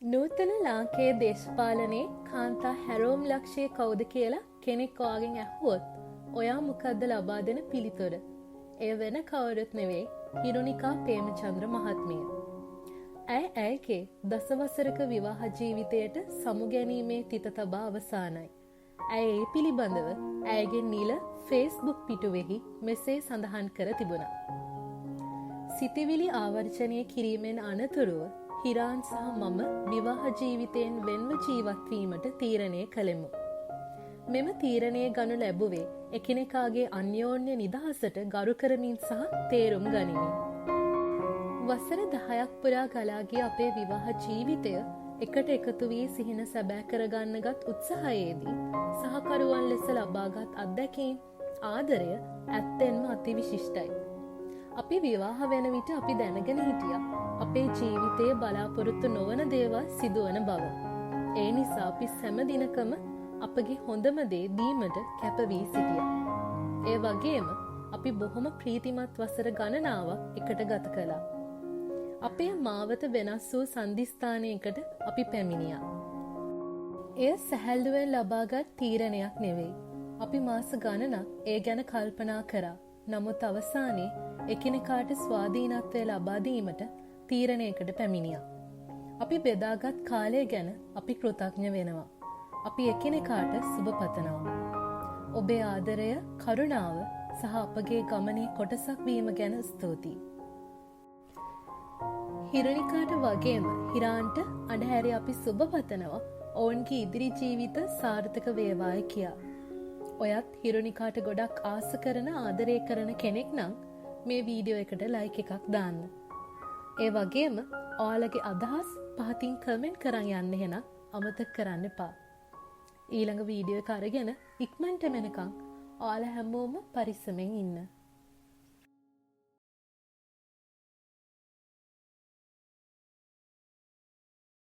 නූතන ලාංකේය දේශපාලනයේ කාන්තා හැරෝම් ලක්ෂය කවුද කියලා කෙනෙක් ඔයාගෙන් ඇහුවොත් ඔයා මොකද්ද ලබා දෙන පිළිතුර? එය වෙන කවුරුත් නෙවෙයි හිරුනිකා ප්‍රේමචන්ද්‍ර මහත්මිය. ඇයගේ දසවසරක විවාහ ජීවිතයට සමුගැනීමේ තිත තබා අවසానයි. ඇය ඒ පිළිබඳව ඇයගේ නිල ෆේස්බුක් පිටුවෙහි මෙසේ සඳහන් කර තිබුණා. සිතිවිලි ආවර්ජනය කිරීමෙන් අනතුරුව හිරාන් සහ මම විවාහ ජීවිතයෙන් වෙන්ව ජීවත්වීමට තීරණය කළෙමු. මෙම තීරණය ගනු ලැබුවේ එකිනෙකාගේ අන්‍යෝන්‍ය නිදහසට ගරු කරමින් සහ තේරුම් ගනිමින්. වසර 10ක් පුරා ගලා ගිය අපේ විවාහ ජීවිතය එකට එකතු වී සිහින සැබෑ කරගන්නගත් උත්සාහයේදී සහකරුවන් ලෙස ලබාගත් අත්දැකීම් ආදරය ඇත්තෙන්ම අතිවිශිෂ්ටයි. අපි විවාහ වෙන විට අපි දැනගෙන හිටියා අපේ ජීවිතයේ බලාපොරොත්තු නොවන දේවල් සිදුවන බව. ඒ නිසා අපි සෑම දිනකම අපගේ හොඳම දේ දීමට කැප වී සිටියා. ඒ වගේම අපි බොහොම ප්‍රීතිමත් වසර ගණනාවක් එකට ගත කළා. අපේ මාවත වෙනස් වූ සන්ධිස්ථානයකට අපි පැමිණියා. එය සැහැල්ලුවෙන් ලබාගත් තීරණයක් නෙවෙයි. අපි මාස ගණනක් ඒ ගැන කල්පනා කරා. නමුත් අවසානයේ එකිනෙකාට ස්වාධීනත්වය ලබා දීමට තීරණයකට පැමිණියා. අපි බෙදාගත් කාලය ගැන අපි කෘතඥ වෙනවා. අපි එකිනෙකාට සුබ පතනවා. ඔබේ ආදරය, කරුණාව සහ අපගේ ගමනේ කොටසක් වීම ගැන ස්තුතියි. හිරුනිකාට වගේම හිරාන්ට අඳුරේ අපි සුබ පතනවා ඔවුන්ගේ ඉදිරි ජීවිත සාර්ථක වේවායි කියා. ඔයත් හිරුනිකාට ගොඩක් ආස කරන ආදරය කරන කෙනෙක් නම් මේ වීඩියෝ එකට ලයික් එකක් දාන්න. ඒ වගේම ඔයාලගේ අදහස් පහතින් කමෙන්ට් කරන් යන්න එහෙනම් අමතක කරන්න එපා. ඊළඟ වීඩියෝ එක අරගෙන ඉක්මනට එනකම් ඔයාලා හැමෝම පරිස්සමෙන් ඉන්න.